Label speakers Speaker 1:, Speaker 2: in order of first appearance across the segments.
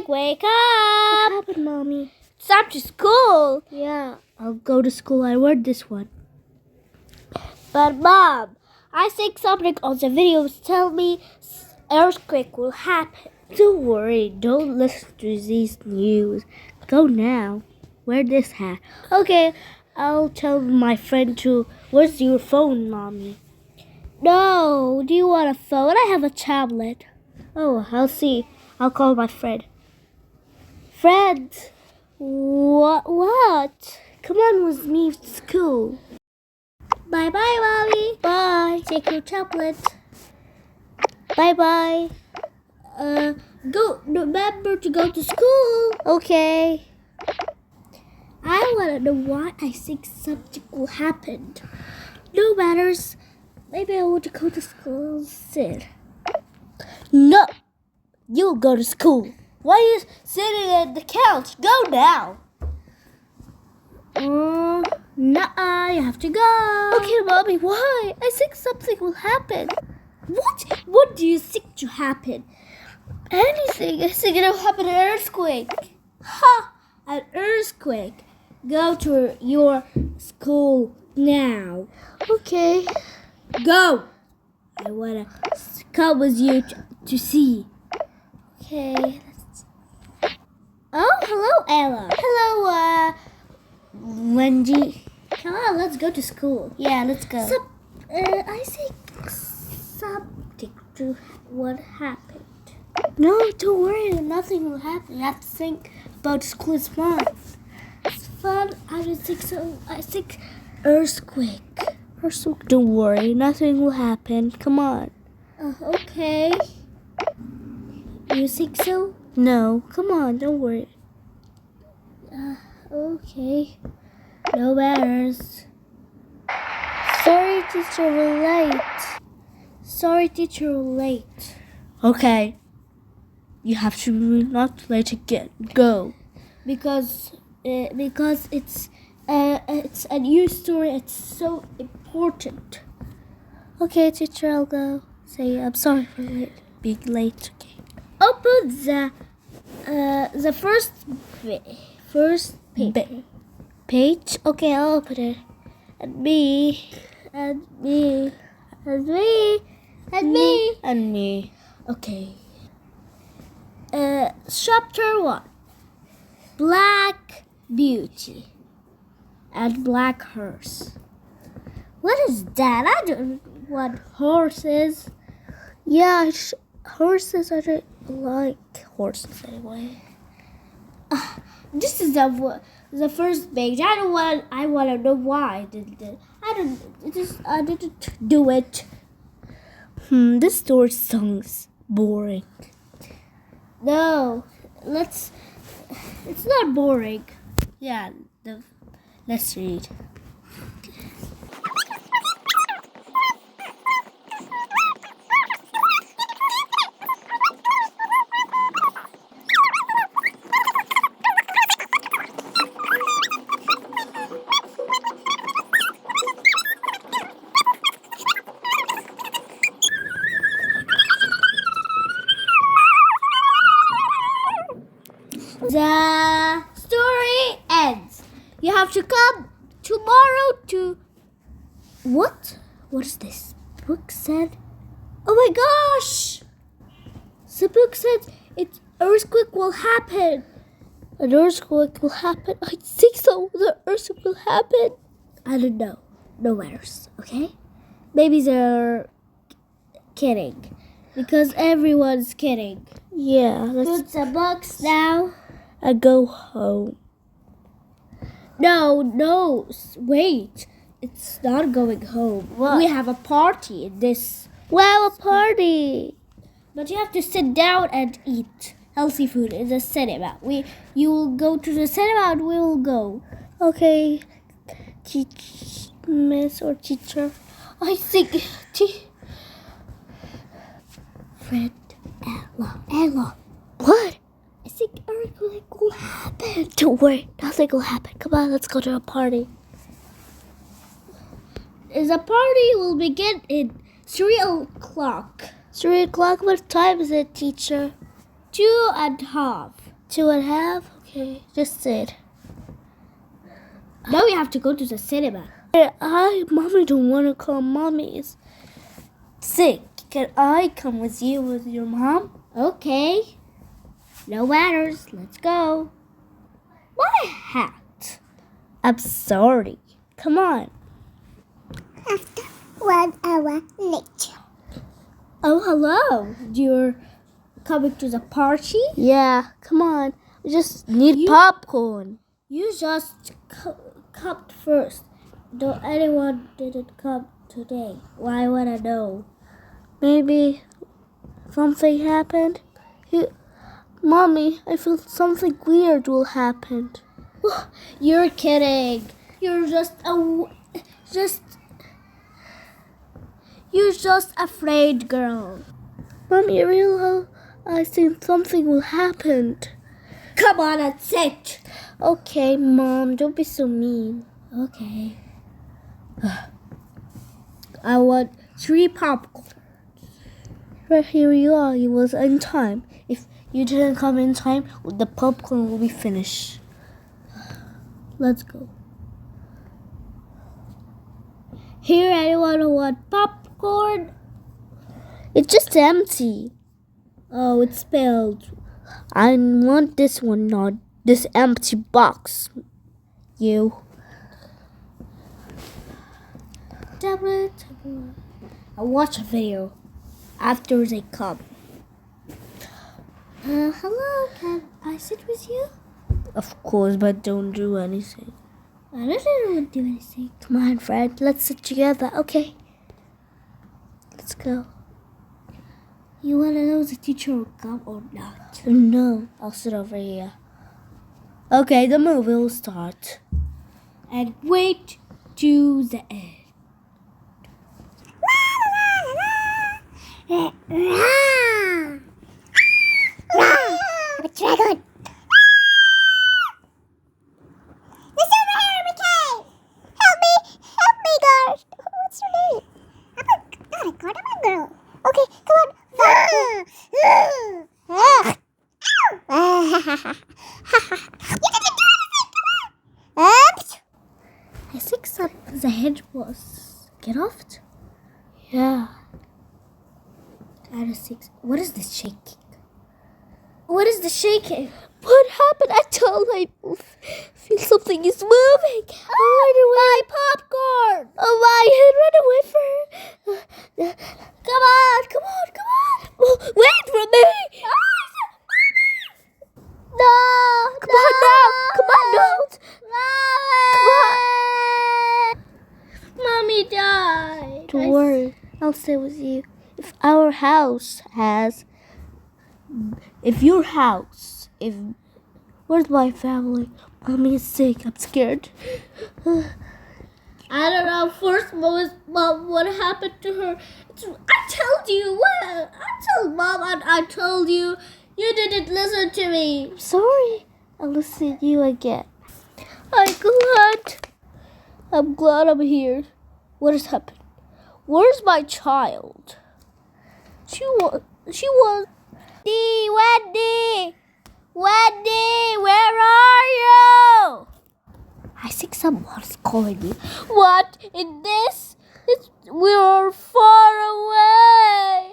Speaker 1: wake
Speaker 2: What
Speaker 1: up.
Speaker 2: happened, Mommy?
Speaker 1: It's time to school.
Speaker 2: Yeah, I'll go to school. I read this one.
Speaker 1: But Mom, I think something on the videos tell me earthquake will happen.
Speaker 2: Don't worry. Don't listen to these news. Go now. Wear this hat. Okay, I'll tell my friend to. Where's your phone, Mommy?
Speaker 1: No, do you want a phone? I have a tablet.
Speaker 2: Oh, I'll see. I'll call my friend.
Speaker 1: Friend, what?
Speaker 2: Come on with me to school.
Speaker 1: Bye-bye, Mommy.
Speaker 2: Bye.
Speaker 1: Take your tablet.
Speaker 2: Bye-bye.
Speaker 1: Go. Remember to go to school.
Speaker 2: Okay.
Speaker 1: I want to know why I think something will happen. No matters. Maybe I want to go to school instead.
Speaker 2: No. You'll go to school. Why are you sitting at the couch? Go now.
Speaker 1: Nuh-uh, you have to go.
Speaker 2: Okay, Mommy, why? I think something will happen.
Speaker 1: What? What do you think to happen?
Speaker 2: Anything. I think it'll happen an earthquake.
Speaker 1: Ha! An earthquake. Go to your school now.
Speaker 2: Okay.
Speaker 1: Go. I wanna come with you to see.
Speaker 2: Okay.
Speaker 1: Oh, hello, Ella.
Speaker 2: Hello, Wendy.
Speaker 1: Come on, let's go to school.
Speaker 2: Yeah, let's go.
Speaker 1: I think something would happen.
Speaker 2: No, don't worry. Nothing will happen. You have to think about school. It's fun.
Speaker 1: It's fun. I don't think so. I think earthquake.
Speaker 2: Don't worry. Nothing will happen. Come on.
Speaker 1: Okay. You think so?
Speaker 2: No. Come on. Don't worry.
Speaker 1: Okay. No matters.
Speaker 2: Sorry, teacher. We're late.
Speaker 1: Sorry, teacher, we're late.
Speaker 2: Okay. You have to be not late again. Go.
Speaker 1: Because it's a new story. It's so important.
Speaker 2: Okay, teacher. I'll go. Say I'm sorry for being late. Okay.
Speaker 1: Open the first
Speaker 2: Page. Okay, I'll open it.
Speaker 1: and me.
Speaker 2: Okay.
Speaker 1: Chapter 1. Black Beauty and Black Horse. What is that? I don't know what horse is.
Speaker 2: Yeah, horses. I don't like horses anyway.
Speaker 1: This is the first page. I want to know why I did it. I didn't do it.
Speaker 2: This story sounds boring.
Speaker 1: No, it's not boring.
Speaker 2: Yeah, let's read.
Speaker 1: The story ends. You have to come tomorrow to...
Speaker 2: What? What is this book said?
Speaker 1: Oh my gosh! The book said earthquake will happen.
Speaker 2: An earthquake will happen. I think so. The earthquake will happen.
Speaker 1: I don't know. No matters, okay? Maybe they're kidding. Because everyone's kidding.
Speaker 2: Yeah, let's
Speaker 1: Put the books now.
Speaker 2: I go home.
Speaker 1: No, wait. It's not going home.
Speaker 2: What?
Speaker 1: We have a party in this.
Speaker 2: Wow, a party.
Speaker 1: But you have to sit down and eat healthy food in the cinema. You will go to the cinema and we will go.
Speaker 2: Okay, miss or teacher.
Speaker 1: I think... Friend, Ella.
Speaker 2: What?
Speaker 1: I think earthquake will happen.
Speaker 2: Don't worry, nothing will happen. Come on, let's go to a party.
Speaker 1: The party will begin in 3 o'clock.
Speaker 2: 3 o'clock? What time is it, teacher?
Speaker 1: 2:30.
Speaker 2: 2.5? Okay, just sit.
Speaker 1: Now we have to go to the cinema.
Speaker 2: Mommy don't want to come. Mommy is sick. Can I come with you with your mom?
Speaker 1: Okay. No matters. Let's go.
Speaker 2: My hat. I'm sorry. Come on.
Speaker 1: After 1 hour later.
Speaker 2: Oh, hello.
Speaker 1: You're coming to the party?
Speaker 2: Yeah, come on. We just need popcorn.
Speaker 1: You just come first. No, anyone didn't come today. Why would I know?
Speaker 2: Maybe something happened. Mommy, I feel something weird will happen.
Speaker 1: You're kidding. You're just afraid, girl.
Speaker 2: Mommy, I think something will happen.
Speaker 1: Come on and sit.
Speaker 2: Okay, Mom, don't be so mean.
Speaker 1: Okay. I want 3 popcorn.
Speaker 2: Right here you are. You was in time. If you didn't come in time, the popcorn will be finished.
Speaker 1: Let's go. Here, anyone want popcorn?
Speaker 2: It's just empty.
Speaker 1: Oh, it's spilled.
Speaker 2: I want this one, not this empty box. You.
Speaker 1: Tablet. I'll watch a video after they come. Hello, can I sit with you?
Speaker 2: Of course, but don't do anything.
Speaker 1: I don't want to do anything.
Speaker 2: Come on, Fred. Let's sit together. Okay. Let's go.
Speaker 1: You want to know the teacher will come or not?
Speaker 2: No, I'll sit over here. Okay, the movie will start.
Speaker 1: And wait to the end. I'm a dragon. The superhero came. Help me, guys. What's your name? I'm not a guard, I'm a girl. Okay, come on. I think the head was get off.
Speaker 2: Yeah.
Speaker 1: Out of 6. What is this shaking? What is the shaking?
Speaker 2: What happened? I feel something is moving.
Speaker 1: My popcorn!
Speaker 2: Oh my head, run away for her.
Speaker 1: Come on!
Speaker 2: Oh, wait for me!
Speaker 1: No!
Speaker 2: Come on now! Come on, don't! Come on!
Speaker 1: Mommy died.
Speaker 2: Don't worry, I'll stay with you. If your house, where's my family? Mommy is sick, I'm scared.
Speaker 1: I don't know. First, Mom, what happened to her? I told you. What? I told Mom and I told you. You didn't listen to me.
Speaker 2: Sorry, I'll listen to you again. I'm glad I'm here. What has happened? Where's my child? She was. Wendy, where are you? I think someone's calling you. What? In this? We're far away.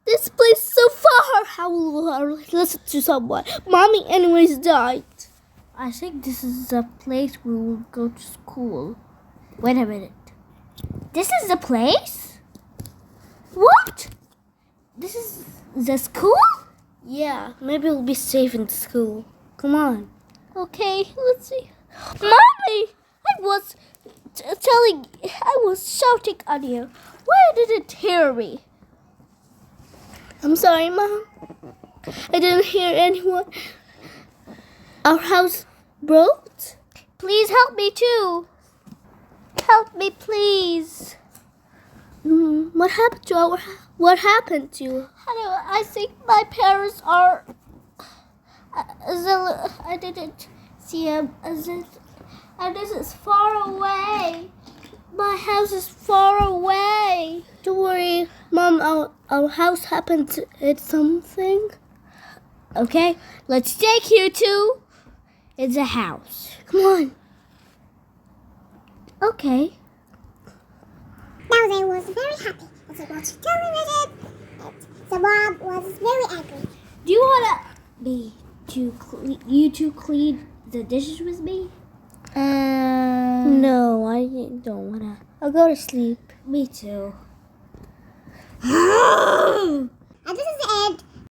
Speaker 2: This place is so far. How will I listen to someone? Mommy anyways died.
Speaker 1: I think this is the place we will go to school. Wait a minute. This is the place? What? This is the school?
Speaker 2: Yeah, maybe we'll be safe in school. Come on.
Speaker 1: Okay, let's see. Mommy! I was shouting at you. Why didn't hear me?
Speaker 2: I'm sorry, Mom. I didn't hear anyone. Our house broke.
Speaker 1: Please help me too. Help me, please.
Speaker 2: What happened to our house? What happened to you?
Speaker 1: I think my parents are. I didn't see them. And this is far away. My house is far away.
Speaker 2: Don't worry, Mom. Our house happened to hit something.
Speaker 1: Okay, let's take you to it's a house.
Speaker 2: Come on.
Speaker 1: Okay.
Speaker 3: Bowser was very happy as he watched television. The Bob was very angry.
Speaker 1: Do you wanna you to clean the dishes with me?
Speaker 2: No, I don't wanna. I'll go to sleep.
Speaker 1: Me too.